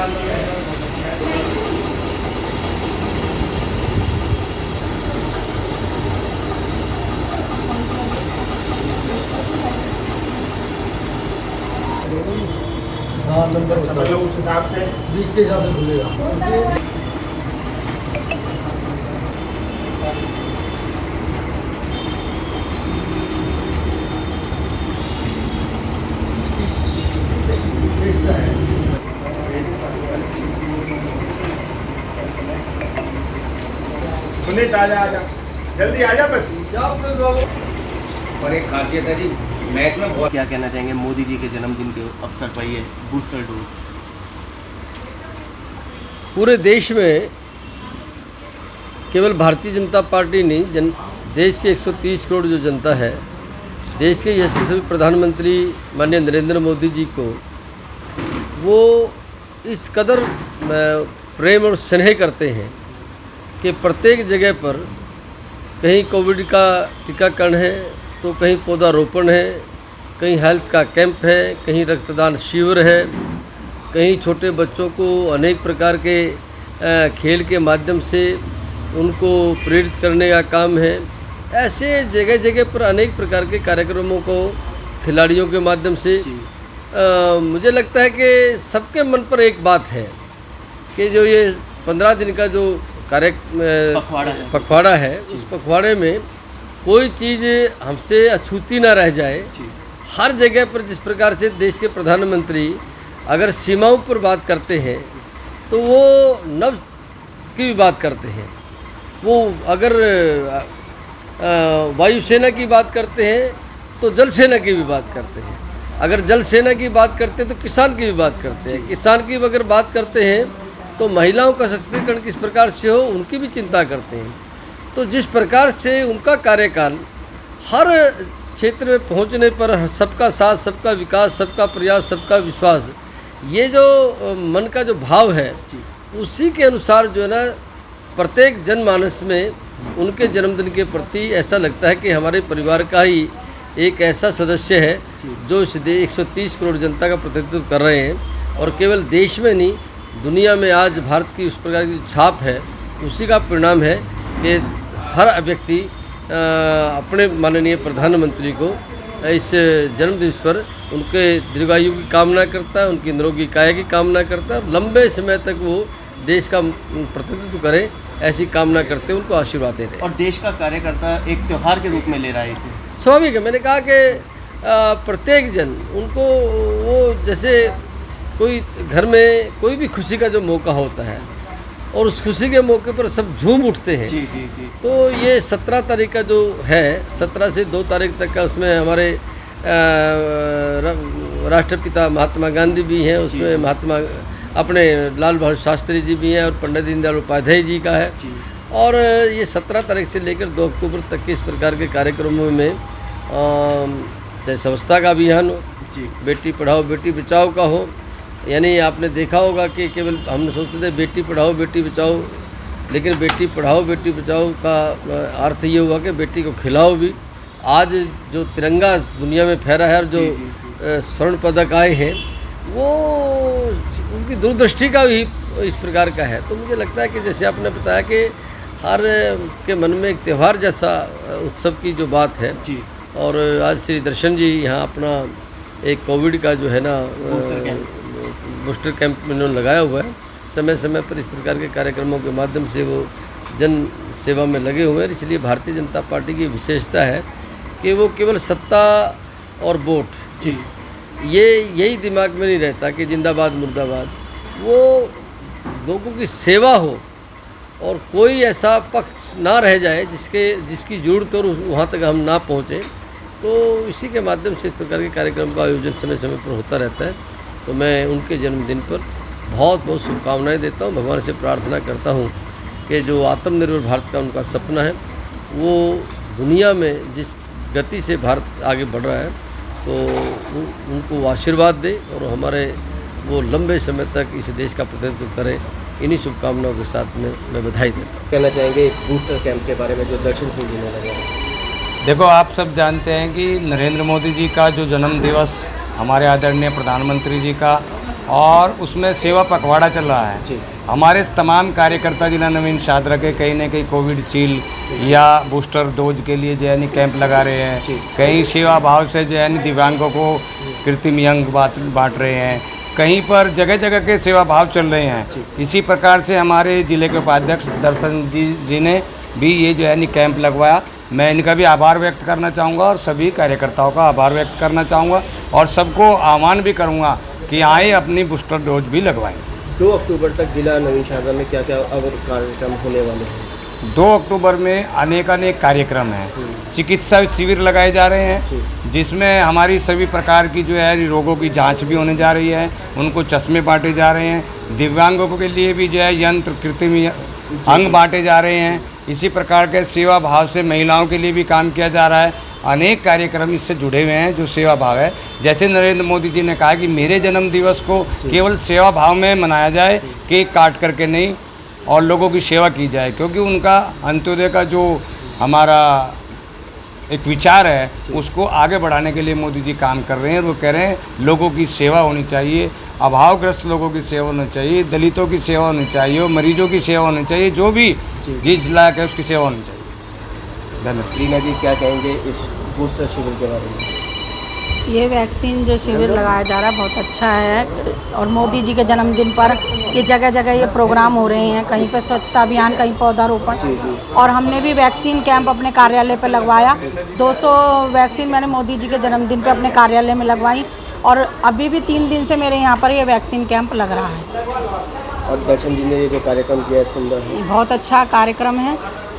हाँ नंबर उस हिसाब से 20 के हिसाब से खुलेगा। सुनीत आजा जल्दी आजा बस। और एक खासियत है जी मैच में बहुत। क्या कहना चाहेंगे मोदी जी के जन्मदिन के अवसर पर ये बूस्टर डोज? पूरे देश में केवल भारतीय जनता पार्टी नहीं, देश की 130 करोड़ जो जनता है, देश के यशस्वी प्रधानमंत्री माननीय नरेंद्र मोदी जी को वो इस कदर प्रेम और स्नेह करते हैं कि प्रत्येक जगह पर कहीं कोविड का टीकाकरण है तो कहीं पौधारोपण है, कहीं हेल्थ का कैंप है, कहीं रक्तदान शिविर है, कहीं छोटे बच्चों को अनेक प्रकार के खेल के माध्यम से उनको प्रेरित करने का काम है। ऐसे जगह जगह पर अनेक प्रकार के कार्यक्रमों को खिलाड़ियों के माध्यम से मुझे लगता है कि सबके मन पर एक बात है कि जो ये 15 दिन का जो पखवाड़ा है उस पखवाड़े में कोई चीज़ हमसे अछूती ना रह जाए। हर जगह पर जिस प्रकार से देश के प्रधानमंत्री अगर सीमाओं पर बात करते हैं तो वो नभ की भी बात करते हैं, वो अगर वायुसेना की बात करते हैं तो जल सेना की भी बात करते हैं, अगर जल सेना की बात करते हैं तो किसान की भी बात करते हैं, किसान की अगर बात करते हैं तो महिलाओं का सशक्तिकरण किस प्रकार से हो उनकी भी चिंता करते हैं। तो जिस प्रकार से उनका कार्यकाल हर क्षेत्र में पहुंचने पर सबका साथ, सबका विकास, सबका प्रयास, सबका विश्वास, ये जो मन का जो भाव है उसी के अनुसार जो है ना प्रत्येक जनमानस में उनके जन्मदिन के प्रति ऐसा लगता है कि हमारे परिवार का ही एक ऐसा सदस्य है जो इस 130 करोड़ जनता का प्रतिनिधित्व कर रहे हैं। और केवल देश में नहीं, दुनिया में आज भारत की उस प्रकार की छाप है, उसी का परिणाम है कि हर व्यक्ति अपने माननीय प्रधानमंत्री को इस जन्मदिवस पर उनके दीर्घायु की कामना करता है, उनकी निरोगी काया की कामना करता है, लंबे समय तक वो देश का प्रतिनिधित्व करें ऐसी कामना करते हैं, उनको आशीर्वाद देते हैं। और देश का कार्यकर्ता एक त्यौहार के रूप में ले रहा है इसे। स्वाभाविक है, मैंने कहा कि प्रत्येक जन उनको वो जैसे कोई घर में कोई भी खुशी का जो मौका होता है और उस खुशी के मौके पर सब झूम उठते हैं। जी। तो ये 17 तारीख का जो है, 17 से 2 तारीख तक का, उसमें हमारे राष्ट्रपिता महात्मा गांधी भी हैं, उसमें महात्मा अपने लाल बहादुर शास्त्री जी भी हैं और पंडित दीनदयाल उपाध्याय जी का है। और ये 17 तारीख से लेकर 2 अक्टूबर तक के इस प्रकार के कार्यक्रमों में चाहे स्वच्छता का अभियान हो, बेटी पढ़ाओ बेटी बचाओ का हो, यानी आपने देखा होगा कि केवल हम सोचते थे बेटी पढ़ाओ बेटी बचाओ, लेकिन बेटी पढ़ाओ बेटी बचाओ का अर्थ ये हुआ कि बेटी को खिलाओ भी। आज जो तिरंगा दुनिया में फहरा है और जो स्वर्ण पदक आए हैं वो उनकी दूरदृष्टि का भी इस प्रकार का है। तो मुझे लगता है कि जैसे आपने बताया कि हर के मन में एक त्यौहार जैसा उत्सव की जो बात है। और आज श्री दर्शन जी यहाँ अपना एक कोविड का जो है ना बूस्टर कैंप में उन्होंने लगाया हुआ है, समय समय पर इस प्रकार के कार्यक्रमों के माध्यम से वो जन सेवा में लगे हुए हैं। इसलिए भारतीय जनता पार्टी की विशेषता है कि वो केवल सत्ता और वोट यही दिमाग में नहीं रहता कि जिंदाबाद मुर्दाबाद, वो लोगों की सेवा हो और कोई ऐसा पक्ष ना रह जाए जिसकी जरूरत और वहाँ तक हम ना पहुँचें। तो इसी के माध्यम से इस प्रकार के कार्यक्रम का आयोजन समय समय पर होता रहता है। तो मैं उनके जन्मदिन पर बहुत बहुत शुभकामनाएं देता हूं, भगवान से प्रार्थना करता हूं कि जो आत्मनिर्भर भारत का उनका सपना है वो दुनिया में जिस गति से भारत आगे बढ़ रहा है तो उनको आशीर्वाद दे और हमारे वो लंबे समय तक इस देश का प्रतिनिधित्व करें। इन्हीं शुभकामनाओं के साथ में मैं बधाई देता हूँ। कहना चाहेंगे इस बूस्टर कैंप के बारे में जो दर्शन सिंह जी ने लगाया? देखो, आप सब जानते हैं कि नरेंद्र मोदी जी का जो जन्म दिवस हमारे आदरणीय प्रधानमंत्री जी का और उसमें सेवा पखवाड़ा चल रहा है। जी। हमारे तमाम कार्यकर्ता जिला नवीन शाहदरा के कहीं न कहीं कोविडशील्ड या बूस्टर डोज के लिए जो है कैंप लगा रहे हैं, कहीं सेवा भाव से जो है दिव्यांगों को कृत्रिम अंग बांट रहे हैं, कहीं पर जगह जगह के सेवा भाव चल रहे हैं। इसी प्रकार से हमारे ज़िले के उपाध्यक्ष दर्शन जी ने भी ये जो है कैंप लगवाया। मैं इनका भी आभार व्यक्त करना चाहूँगा और सभी कार्यकर्ताओं का आभार व्यक्त करना चाहूँगा और सबको आह्वान भी करूँगा कि आए अपनी बूस्टर डोज भी लगवाएं। 2 अक्टूबर तक जिला नवीन शाहदरा में क्या क्या अब कार्यक्रम होने वाले हैं? 2 अक्टूबर में अनेक कार्यक्रम हैं। चिकित्सा शिविर लगाए जा रहे हैं जिसमें हमारी सभी प्रकार की जो है रोगों की जांच भी होने जा रही है, उनको चश्मे बांटे जा रहे हैं, दिव्यांगों के लिए भी जो है यंत्र कृत्रिम अंग बांटे जा रहे हैं। इसी प्रकार के सेवा भाव से महिलाओं के लिए भी काम किया जा रहा है। अनेक कार्यक्रम इससे जुड़े हुए हैं जो सेवा भाव है। जैसे नरेंद्र मोदी जी ने कहा कि मेरे जन्म दिवस को केवल सेवा भाव में मनाया जाए, केक काट करके नहीं, और लोगों की सेवा की जाए, क्योंकि उनका अंत्योदय का जो हमारा एक विचार है उसको आगे बढ़ाने के लिए मोदी जी काम कर रहे हैं। वो कह रहे हैं लोगों की सेवा होनी चाहिए, अभावग्रस्त लोगों की सेवा होनी चाहिए, दलितों की सेवा होनी चाहिए, मरीजों की सेवा होनी चाहिए, जो भी जिस लायक है उसकी सेवा होनी चाहिए। धन्यवाद। रीना जी क्या कहेंगे इस बूस्टर शिविर के बारे में? ये वैक्सीन जो शिविर लगाया जा रहा है बहुत अच्छा है और मोदी जी के जन्मदिन पर ये जगह जगह ये प्रोग्राम हो रहे हैं, कहीं पे स्वच्छता अभियान, कहीं पौधारोपण, और हमने भी वैक्सीन कैंप अपने कार्यालय पर लगवाया। 200 वैक्सीन मैंने मोदी जी के जन्मदिन पर अपने कार्यालय में लगवाई और अभी भी 3 दिन से मेरे यहाँ पर ये वैक्सीन कैंप लग रहा है। और दर्शन जी ने ये जो कार्यक्रम किया है सुंदर है, बहुत अच्छा कार्यक्रम है,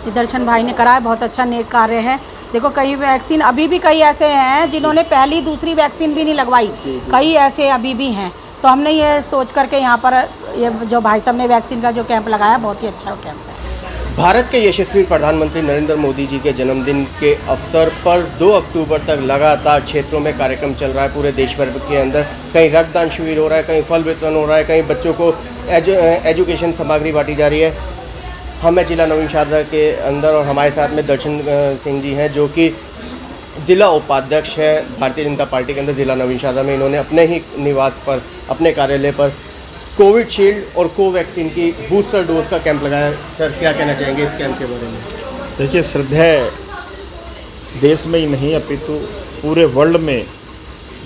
ये दर्शन भाई ने करा है, बहुत अच्छा नेक कार्य है। देखो कई वैक्सीन अभी भी कई ऐसे हैं जिन्होंने पहली दूसरी वैक्सीन भी नहीं लगवाई, कई ऐसे अभी भी हैं। तो हमने ये सोच करके यहाँ पर ये जो भाई साहब ने वैक्सीन का जो कैंप लगाया बहुत ही अच्छा कैंप है। भारत के यशस्वी प्रधानमंत्री नरेंद्र मोदी जी के जन्मदिन के अवसर पर 2 अक्टूबर तक लगातार क्षेत्रों में कार्यक्रम चल रहा है। पूरे देश भर के अंदर कहीं रक्तदान शिविर हो रहा है, कहीं फल वितरण हो रहा है, कहीं बच्चों को एजुकेशन सामग्री बांटी जा रही है। हम है जिला नवीन शाहदरा के अंदर और हमारे साथ में दर्शन सिंह जी हैं जो कि ज़िला उपाध्यक्ष हैं भारतीय जनता पार्टी के अंदर ज़िला नवीन शाहदरा में। इन्होंने अपने ही निवास पर, अपने कार्यालय पर कोविशील्ड और कोवैक्सीन की बूस्टर डोज का कैंप लगाया। सर क्या कहना चाहेंगे इस कैंप के बारे में? देखिए, श्रद्धेय देश में ही नहीं अपितु पूरे वर्ल्ड में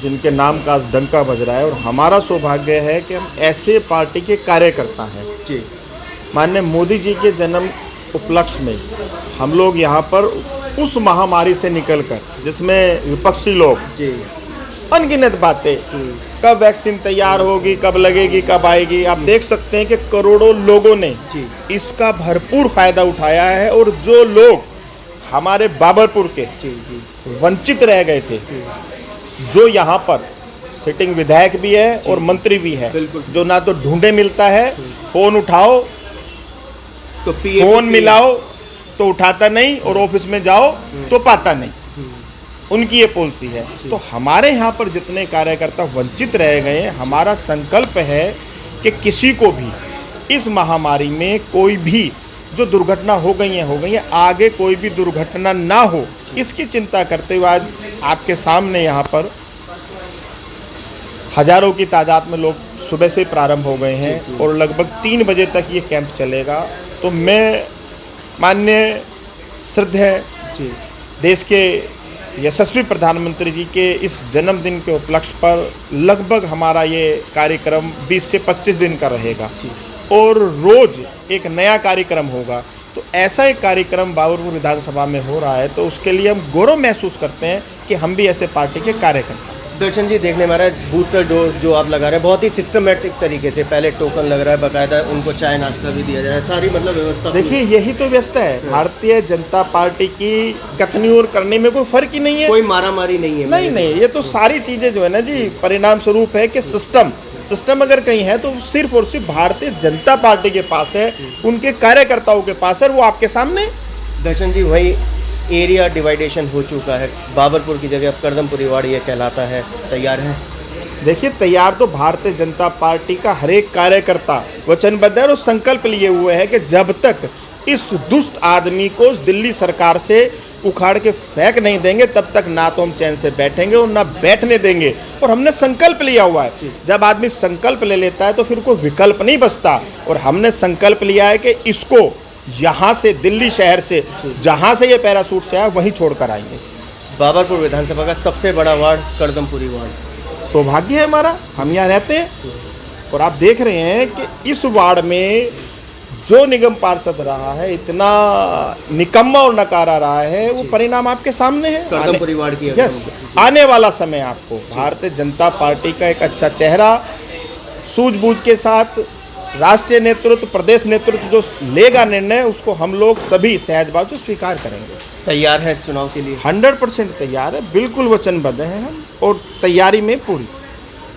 जिनके नाम का आज डंका बज रहा है, और हमारा सौभाग्य है कि हम ऐसे पार्टी के कार्यकर्ता हैं। जी, माननीय मोदी जी के जन्म उपलक्ष्य में हम लोग यहाँ पर उस महामारी से निकलकर, जिसमें विपक्षी लोग जी, अनगिनत बातें, कब वैक्सीन तैयार होगी, कब लगेगी, कब आएगी, आप देख सकते हैं कि करोड़ों लोगों ने जी, इसका भरपूर फायदा उठाया है। और जो लोग हमारे बाबरपुर के जी, जी, वंचित रह गए थे, जो यहाँ पर सिटिंग विधायक भी है और मंत्री भी है, बिल्कुल। जो ना तो ढूंढे मिलता है, फोन उठाओ तो फोन मिलाओ तो उठाता नहीं, और ऑफिस में जाओ तो पाता नहीं, उनकी ये पॉलिसी है। तो हमारे यहाँ पर जितने कार्यकर्ता वंचित रह गए हैं, हमारा संकल्प है कि किसी को भी इस महामारी में कोई भी जो दुर्घटना हो गई है, आगे कोई भी दुर्घटना ना हो, इसकी चिंता करते हुए आज आपके सामने यहाँ पर हजारों की तादाद में लोग सुबह से प्रारंभ हो गए हैं और लगभग 3 बजे तक ये कैंप चलेगा। तो मैं माननीय श्रद्धेय देश के यशस्वी प्रधानमंत्री जी के इस जन्मदिन के उपलक्ष्य पर लगभग हमारा ये कार्यक्रम 20 से 25 दिन का रहेगा और रोज़ एक नया कार्यक्रम होगा। तो ऐसा एक कार्यक्रम बाबरपुर विधानसभा में हो रहा है, तो उसके लिए हम गौरव महसूस करते हैं कि हम भी ऐसे पार्टी के कार्यकर्ता हैं। दर्शन जी देखने में आ रहा है बूस्टर डोज जो आप लगा रहे हैं बहुत ही सिस्टमेटिक तरीके से, पहले टोकन लग रहा है, बाकायदा उनको चाय नाश्ता भी दिया जाए, सारी मतलब व्यवस्था। देखिए, यही तो व्यवस्था है भारतीय जनता पार्टी की। कथनी और करने में कोई फर्क ही नहीं है, कोई मारामारी नहीं है। नहीं, ये तो सारी चीज़ें जो है ना जी, परिणाम स्वरूप है कि सिस्टम अगर कहीं है तो सिर्फ और सिर्फ भारतीय जनता पार्टी के पास है, उनके कार्यकर्ताओं के पास है, वो आपके सामने। दर्शन जी, वही एरिया डिवाइडेशन हो चुका है, बाबरपुर की जगह अब करदमपुरी वार्ड ये कहलाता है, तैयार है? देखिए, तैयार तो भारतीय जनता पार्टी का हर एक कार्यकर्ता वचनबद्ध है और संकल्प लिए हुए है कि जब तक इस दुष्ट आदमी को दिल्ली सरकार से उखाड़ के फेंक नहीं देंगे तब तक ना तो हम चैन से बैठेंगे और ना बैठने देंगे। और हमने संकल्प लिया हुआ है, जब आदमी संकल्प ले लेता है तो फिर कोई विकल्प नहीं बचता। और हमने संकल्प लिया है कि इसको यहाँ से, दिल्ली शहर से, जहाँ से ये पैराशूट से आया वहीं छोड़ कर आएंगे। बाबरपुर विधानसभा का सबसे बड़ा वार्ड करदमपुरी वार्ड, सौभाग्य है हमारा, हम यहाँ रहते हैं। और आप देख रहे हैं कि इस वार्ड में जो निगम पार्षद रहा है, इतना निकम्मा और नकारा रहा है, वो परिणाम आपके सामने है। करदमपुरी वार्ड की यस, आने वाला समय आपको भारतीय जनता पार्टी का एक अच्छा चेहरा सूझबूझ के साथ राष्ट्रीय नेतृत्व, प्रदेश नेतृत्व जो लेगा निर्णय, उसको हम लोग सभी सहजभाव से स्वीकार करेंगे। तैयार है चुनाव के लिए? 100% तैयार है, बिल्कुल वचनबद्ध हैं हम और तैयारी में पूरी।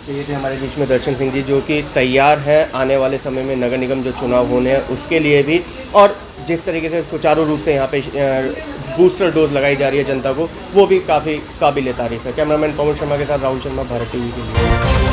तो ये थे हमारे बीच में दर्शन सिंह जी, जो कि तैयार है आने वाले समय में नगर निगम जो चुनाव होने हैं उसके लिए भी, और जिस तरीके से सुचारू रूप से यहाँ पे बूस्टर डोज लगाई जा रही है जनता को, वो भी काफ़ी काबिल तारीफ है। कैमरामैन पवन शर्मा के साथ राहुल शर्मा, भारत टीवी के लिए।